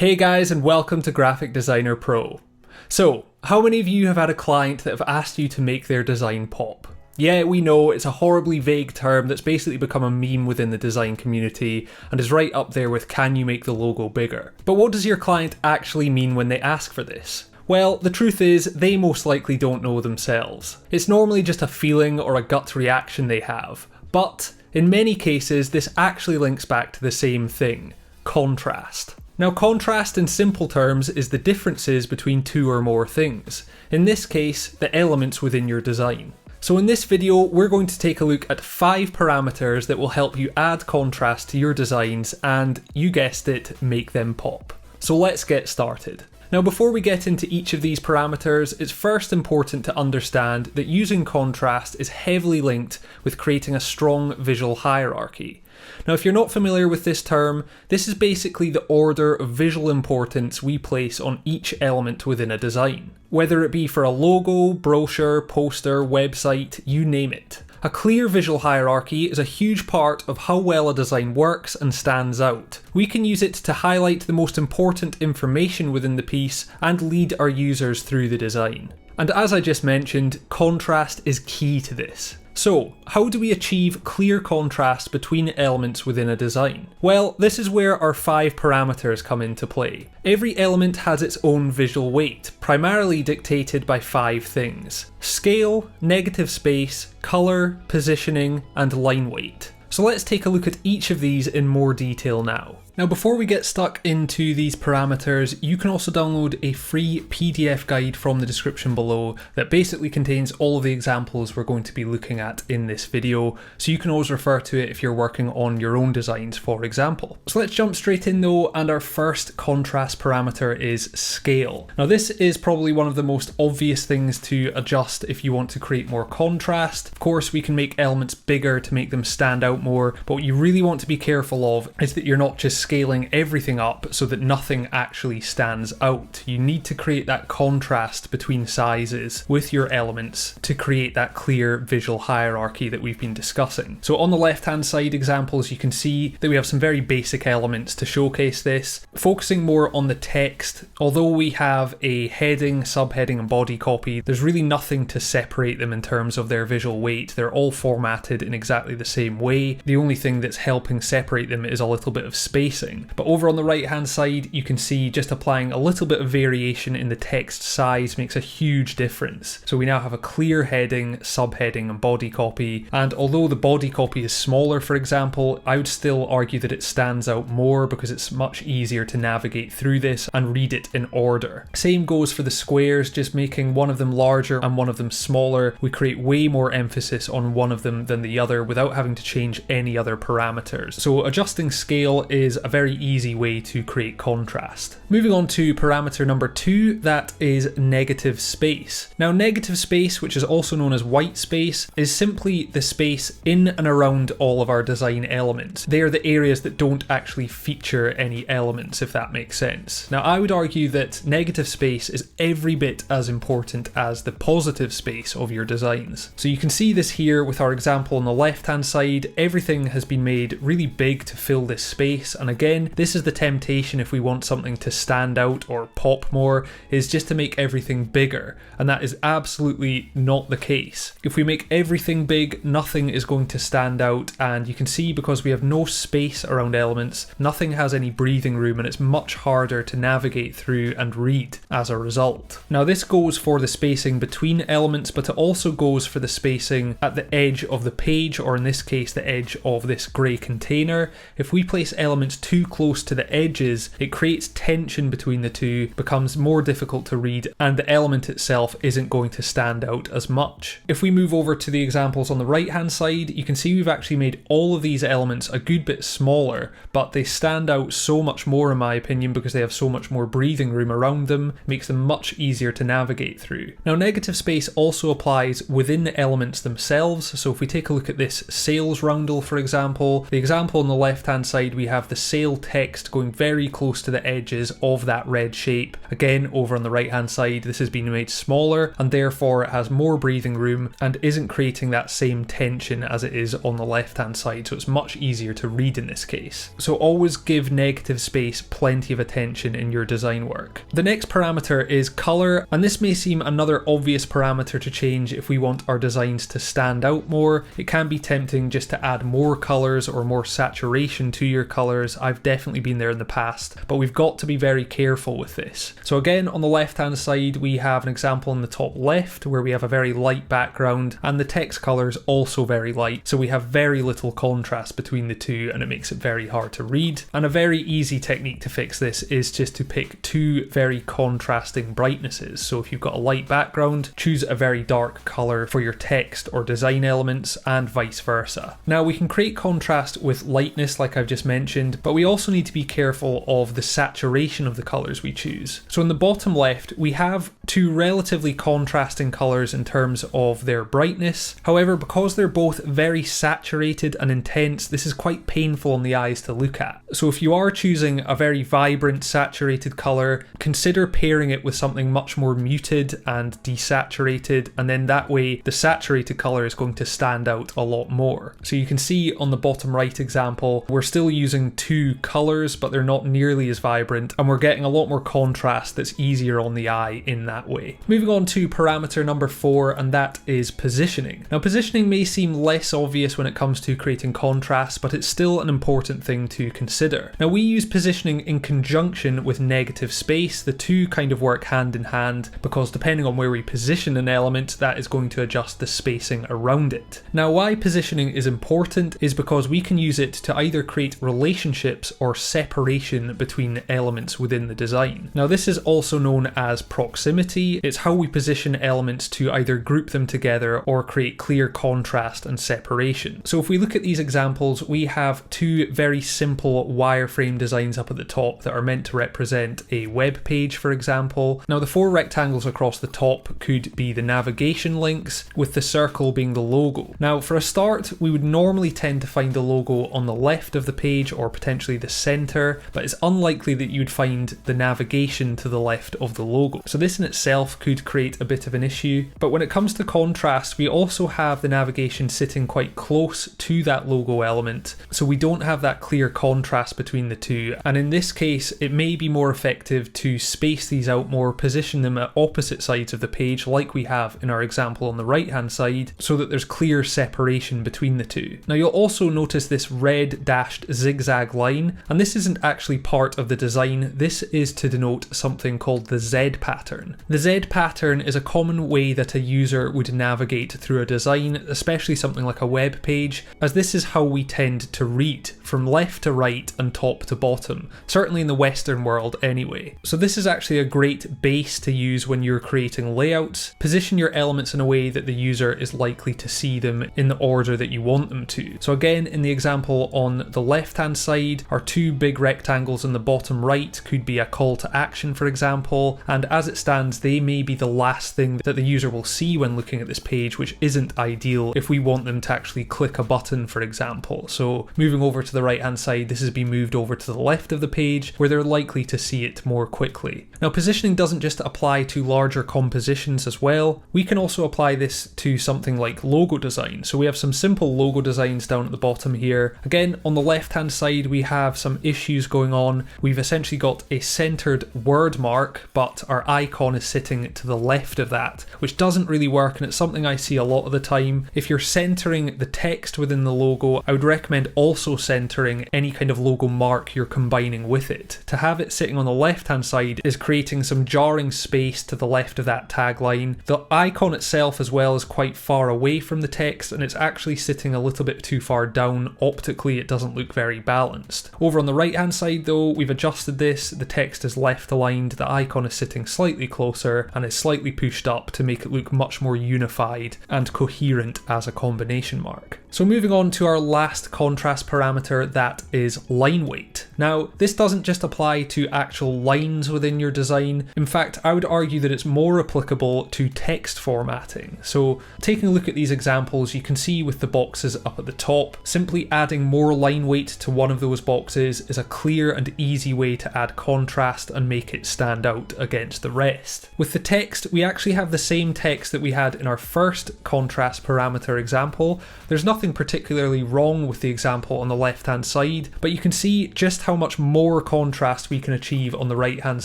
Hey guys, and welcome to Graphic Designer Pro. So, how many of you have had a client that have asked you to make their design pop? Yeah, we know it's a horribly vague term that's basically become a meme within the design community and is right up there with can you make the logo bigger? But what does your client actually mean when they ask for this? Well, the truth is, they most likely don't know themselves. It's normally just a feeling or a gut reaction they have, but in many cases this actually links back to the same thing: contrast. Now, contrast in simple terms is the differences between two or more things. In this case, the elements within your design. So in this video, we're going to take a look at 5 parameters that will help you add contrast to your designs and, you guessed it, make them pop. So let's get started. Now, before we get into each of these parameters, it's first important to understand that using contrast is heavily linked with creating a strong visual hierarchy. Now, if you're not familiar with this term, this is basically the order of visual importance we place on each element within a design. Whether it be for a logo, brochure, poster, website, you name it. A clear visual hierarchy is a huge part of how well a design works and stands out. We can use it to highlight the most important information within the piece and lead our users through the design. And as I just mentioned, contrast is key to this. So, how do we achieve clear contrast between elements within a design? Well, this is where our 5 parameters come into play. Every element has its own visual weight, primarily dictated by 5 things: scale, negative space, colour, positioning, and line weight. So let's take a look at each of these in more detail now. Now, before we get stuck into these parameters, you can also download a free PDF guide from the description below that basically contains all of the examples we're going to be looking at in this video, so you can always refer to it if you're working on your own designs, for example. So let's jump straight in though, and our first contrast parameter is scale. Now, this is probably one of the most obvious things to adjust if you want to create more contrast. Of course, we can make elements bigger to make them stand out more, but what you really want to be careful of is that you're not just scaling everything up so that nothing actually stands out. You need to create that contrast between sizes with your elements to create that clear visual hierarchy that we've been discussing. So on the left hand side examples, you can see that we have some very basic elements to showcase this. Focusing more on the text, although we have a heading, subheading and body copy, there's really nothing to separate them in terms of their visual weight. They're all formatted in exactly the same way. The only thing that's helping separate them is a little bit of spacing. But over on the right hand side, you can see just applying a little bit of variation in the text size makes a huge difference. So we now have a clear heading, subheading and body copy, and although the body copy is smaller, for example, I would still argue that it stands out more because it's much easier to navigate through this and read it in order. Same goes for the squares, just making one of them larger and one of them smaller. We create way more emphasis on one of them than the other without having to change any other parameters. So adjusting scale is a very easy way to create contrast. Moving on to parameter number 2, that is negative space. Now, negative space, which is also known as white space, is simply the space in and around all of our design elements. They are the areas that don't actually feature any elements, if that makes sense. Now, I would argue that negative space is every bit as important as the positive space of your designs. So you can see this here with our example on the left hand side. Everything has been made really big to fill this space, and again, this is the temptation if we want something to stand out or pop more, is just to make everything bigger, and that is absolutely not the case. If we make everything big, nothing is going to stand out, and you can see because we have no space around elements, nothing has any breathing room, and it's much harder to navigate through and read as a result. Now, this goes for the spacing between elements, but it also goes for the spacing at the edge of the page, or in this case, the edge of this grey container. If we place elements too close to the edges, it creates tension between the two, becomes more difficult to read, and the element itself isn't going to stand out as much. If we move over to the examples on the right hand side, you can see we've actually made all of these elements a good bit smaller, but they stand out so much more in my opinion because they have so much more breathing room around them, makes them much easier to navigate through. Now, negative space also applies within the elements themselves, so if we take a look at this sales roundel, for example, the example on the left hand side, we have the sale text going very close to the edges of that red shape. Again, over on the right hand side, this has been made smaller and therefore it has more breathing room and isn't creating that same tension as it is on the left hand side, so it's much easier to read in this case. So always give negative space plenty of attention in your design work. The next parameter is color, and this may seem another obvious parameter to change if we want our designs to stand out more. It can be tempting just to add more colors or more saturation to your colors. I've definitely been there in the past, but we've got to be very careful with this. So again, on the left hand side, we have an example in the top left where we have a very light background and the text color is also very light, so we have very little contrast between the two and it makes it very hard to read. And a very easy technique to fix this is just to pick two very contrasting brightnesses. So if you've got a light background, choose a very dark color for your text or design elements and vice versa. Now we can create contrast with lightness like I've just mentioned, but we also need to be careful of the saturation of the colors we choose. So in the bottom left, we have two relatively contrasting colors in terms of their brightness. However, because they're both very saturated and intense, this is quite painful on the eyes to look at. So if you are choosing a very vibrant saturated color, consider pairing it with something much more muted and desaturated, and then that way the saturated color is going to stand out a lot more. So you can see on the bottom right example, we're still using two colors, but they're not nearly as vibrant, and we're getting a lot more contrast that's easier on the eye in that way. Moving on to parameter number 4, and that is positioning. Now positioning may seem less obvious when it comes to creating contrast, but it's still an important thing to consider. Now we use positioning in conjunction with negative space. The two kind of work hand in hand because depending on where we position an element, that is going to adjust the spacing around it. Now why positioning is important is because we can use it to either create relationships or separation between elements within the design. Now this is also known as proximity. It's how we position elements to either group them together or create clear contrast and separation. So if we look at these examples, we have two very simple wireframe designs up at the top that are meant to represent a web page, for example. Now the 4 rectangles across the top could be the navigation links, with the circle being the logo. Now for a start, we would normally tend to find the logo on the left of the page or potentially the center, but it's unlikely that you'd find the navigation to the left of the logo. So this in itself could create a bit of an issue. But when it comes to contrast, we also have the navigation sitting quite close to that logo element, so we don't have that clear contrast between the two. And in this case, it may be more effective to space these out more, position them at opposite sides of the page like we have in our example on the right hand side, so that there's clear separation between the two. Now you'll also notice this red dashed zigzag line, and this isn't actually part of the design. This is to denote something called the Z pattern. The Z pattern is a common way that a user would navigate through a design, especially something like a web page, as this is how we tend to read, from left to right and top to bottom, certainly in the Western world anyway. So this is actually a great base to use when you're creating layouts. Position your elements in a way that the user is likely to see them in the order that you want them to. So again, in the example on the left hand side, our two big rectangles in the bottom right could be a call to action, for example, and as it stands, they may be the last thing that the user will see when looking at this page, which isn't ideal if we want them to actually click a button, for example. So moving over to the right hand side, this has been moved over to the left of the page where they're likely to see it more quickly. Now positioning doesn't just apply to larger compositions as well. We can also apply this to something like logo design. So we have some simple logo designs down at the bottom here. Again, on the left hand side, we have some issues going on. We've essentially got a centered word mark, but our icon is sitting to the left of that, which doesn't really work, and it's something I see a lot of the time. If you're centering the text within the logo, I would recommend also centering any kind of logo mark you're combining with it. To have it sitting on the left hand side is creating some jarring space to the left of that tagline. The icon itself as well is quite far away from the text, and it's actually sitting a little bit too far down. Optically, it doesn't look very balanced. Over on the right hand side though, we've adjusted this. The text is left aligned, the icon is sitting slightly closer and is slightly pushed up to make it look much more unified and coherent as a combination mark. So moving on to our last contrast parameter, that is line weight. Now, this doesn't just apply to actual lines within your design. In fact, I would argue that it's more applicable to text formatting. So taking a look at these examples, you can see with the boxes up at the top, simply adding more line weight to one of those boxes is a clear and easy way to add contrast and make it stand out against the rest. With the text, we actually have the same text that we had in our first contrast parameter example. There's nothing particularly wrong with the example on the left hand side, but you can see just how much more contrast we can achieve on the right hand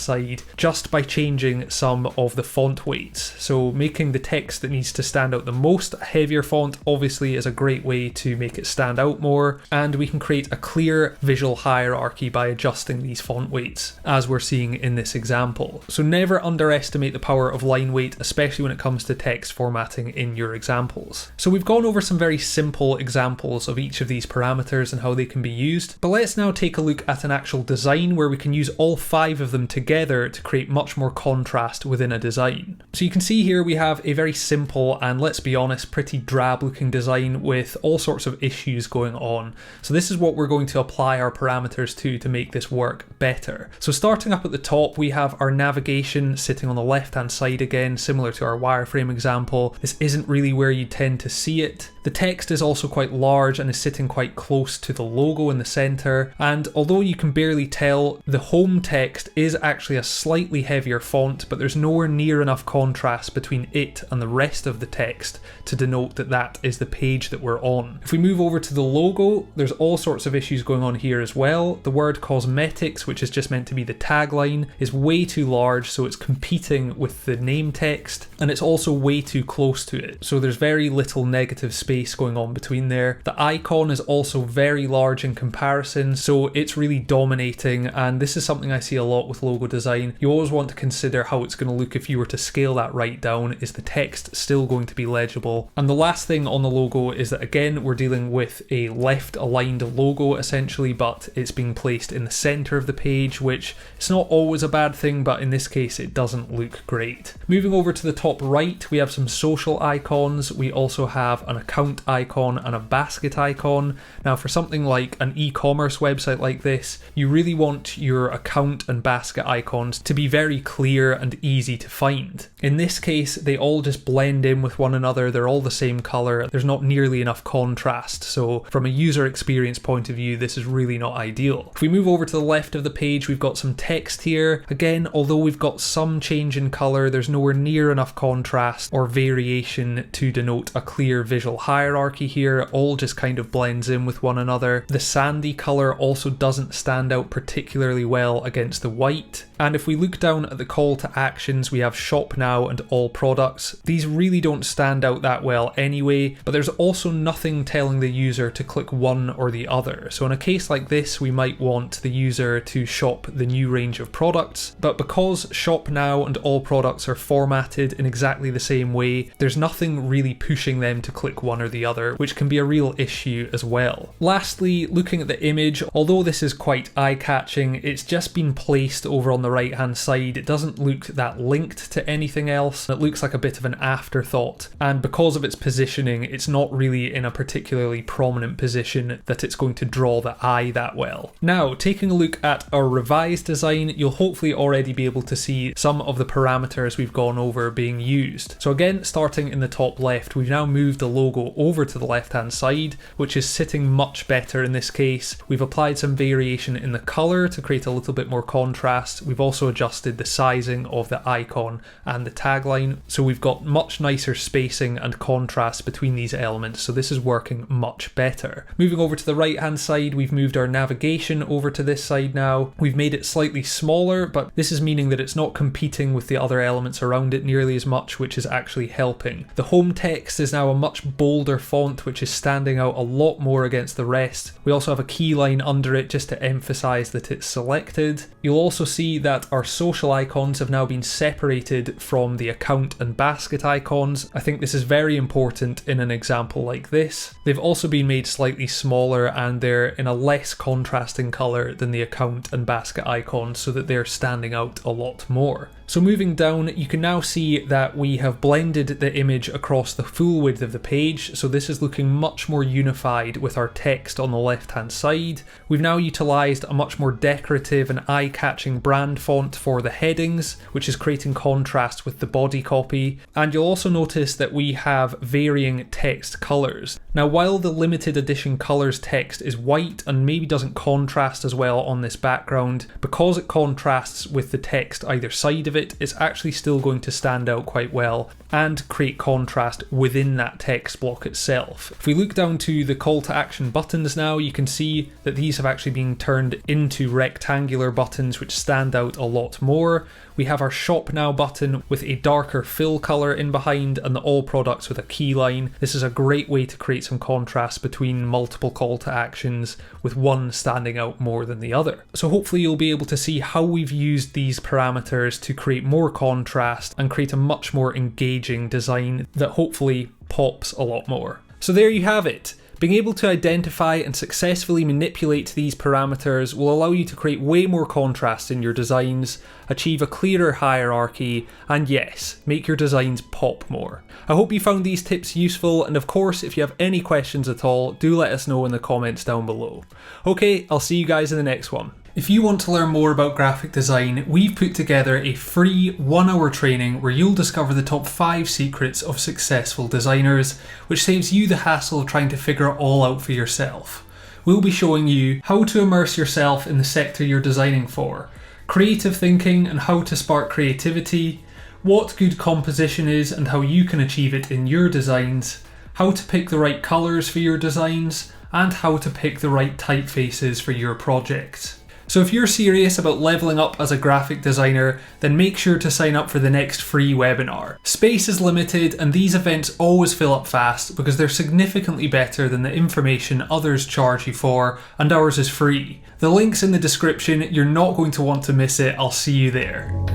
side just by changing some of the font weights. So making the text that needs to stand out the most a heavier font obviously is a great way to make it stand out more, and we can create a clear visual hierarchy by adjusting these font weights as we're seeing in this example. So never underestimate the power of line weight, especially when it comes to text formatting in your examples. So we've gone over some very simple examples of each of these parameters and how they can be used, but let's now take a look at an actual design where we can use all 5 of them together to create much more contrast within a design. So you can see here we have a very simple and, let's be honest, pretty drab looking design with all sorts of issues going on. So this is what we're going to apply our parameters to make this work better. So starting up at the top, we have our navigation sitting on the left hand side again, similar to our wireframe example. This isn't really where you tend to see it. The text is also quite large and is sitting quite close to the logo in the center, and although you can barely tell, the home text is actually a slightly heavier font, but there's nowhere near enough contrast between it and the rest of the text to denote that that is the page that we're on. If we move over to the logo, there's all sorts of issues going on here as well. The word cosmetics, which is just meant to be the tagline, is way too large, so it's competing with the name text, and it's also way too close to it, so there's very little negative space going on between there. The icon is also very large in comparison, so it's really dominating, and this is something I see a lot with logo design. You always want to consider how it's going to look if you were to scale that right down. Is the text still going to be legible? And the last thing on the logo is that, again, we're dealing with a left aligned logo essentially, but it's being placed in the center of the page, which it's not always a bad thing, but in this case it doesn't look great. Moving over to the top right, we have some social icons. We also have an account icon and a basket icon. Now for something like an e-commerce website like this, you really want your account and basket icons to be very clear and easy to find. In this case, they all just blend in with one another. They're all the same color. There's not nearly enough contrast. So from a user experience point of view, this is really not ideal. If we move over to the left of the page, we've got some text here. Again, although we've got some change in color, there's nowhere near enough contrast or variation to denote a clear visual hierarchy here. It all just kind of blends in with one another. The sandy color also doesn't stand out particularly well against the white. And if we look down at the call to actions, we have shop now and all products. These really don't stand out that well anyway, but there's also nothing telling the user to click one or the other. So in a case like this, we might want the user to shop the new range of products, but because shop now and all products are formatted in exactly the same way, there's nothing really pushing them to click one or the other, which can be a real issue as well. Lastly, looking at the image, although this is quite eye-catching, it's just been placed over on the right hand side. It doesn't look that linked to anything else. It looks like a bit of an afterthought, and because of its positioning, it's not really in a particularly prominent position that it's going to draw the eye that well. Now, taking a look at our revised design, you'll hopefully already be able to see some of the parameters we've gone over being used. So again, starting in the top left, we've now moved the logo over to the left hand side, which is sitting much better in this case. We've applied some variation in the color to create a little bit more contrast. We've also adjusted the sizing of the icon and the tagline, so we've got much nicer spacing and contrast between these elements, so this is working much better. Moving over to the right hand side, we've moved our navigation over to this side now. We've made it slightly smaller, but this is meaning that it's not competing with the other elements around it nearly as much, which is actually helping. The home text is now a much bolder font, which is standing out a lot more against the rest. We also have a key line under it just to emphasize that it's selected. You'll also see that our social icons have now been separated from the account and basket icons. I think this is very important in an example like this. They've also been made slightly smaller, and they're in a less contrasting color than the account and basket icons, so that they're standing out a lot more. So moving down, you can now see that we have blended the image across the full width of the page, so this is looking looking much more unified with our text on the left hand side. We've now utilised a much more decorative and eye-catching brand font for the headings, which is creating contrast with the body copy, and you'll also notice that we have varying text colours. Now, while the limited edition colours text is white and maybe doesn't contrast as well on this background, because it contrasts with the text either side of it, it's actually still going to stand out quite well and create contrast within that text block itself. If we look down to the call to action buttons now, you can see that these have actually been turned into rectangular buttons which stand out a lot more. We have our shop now button with a darker fill colour in behind and the all products with a key line. This is a great way to create some contrast between multiple call to actions, with one standing out more than the other. So hopefully you'll be able to see how we've used these parameters to create more contrast and create a much more engaging design that hopefully pops a lot more. So there you have it. Being able to identify and successfully manipulate these parameters will allow you to create way more contrast in your designs, achieve a clearer hierarchy, and yes, make your designs pop more. I hope you found these tips useful, and of course, if you have any questions at all, do let us know in the comments down below. Okay, I'll see you guys in the next one. If you want to learn more about graphic design, we've put together a free 1-hour training where you'll discover the top 5 secrets of successful designers, which saves you the hassle of trying to figure it all out for yourself. We'll be showing you how to immerse yourself in the sector you're designing for, creative thinking and how to spark creativity, what good composition is and how you can achieve it in your designs, how to pick the right colours for your designs, and how to pick the right typefaces for your projects. So if you're serious about leveling up as a graphic designer, then make sure to sign up for the next free webinar. Space is limited and these events always fill up fast because they're significantly better than the information others charge you for, and ours is free. The link's in the description, you're not going to want to miss it. I'll see you there.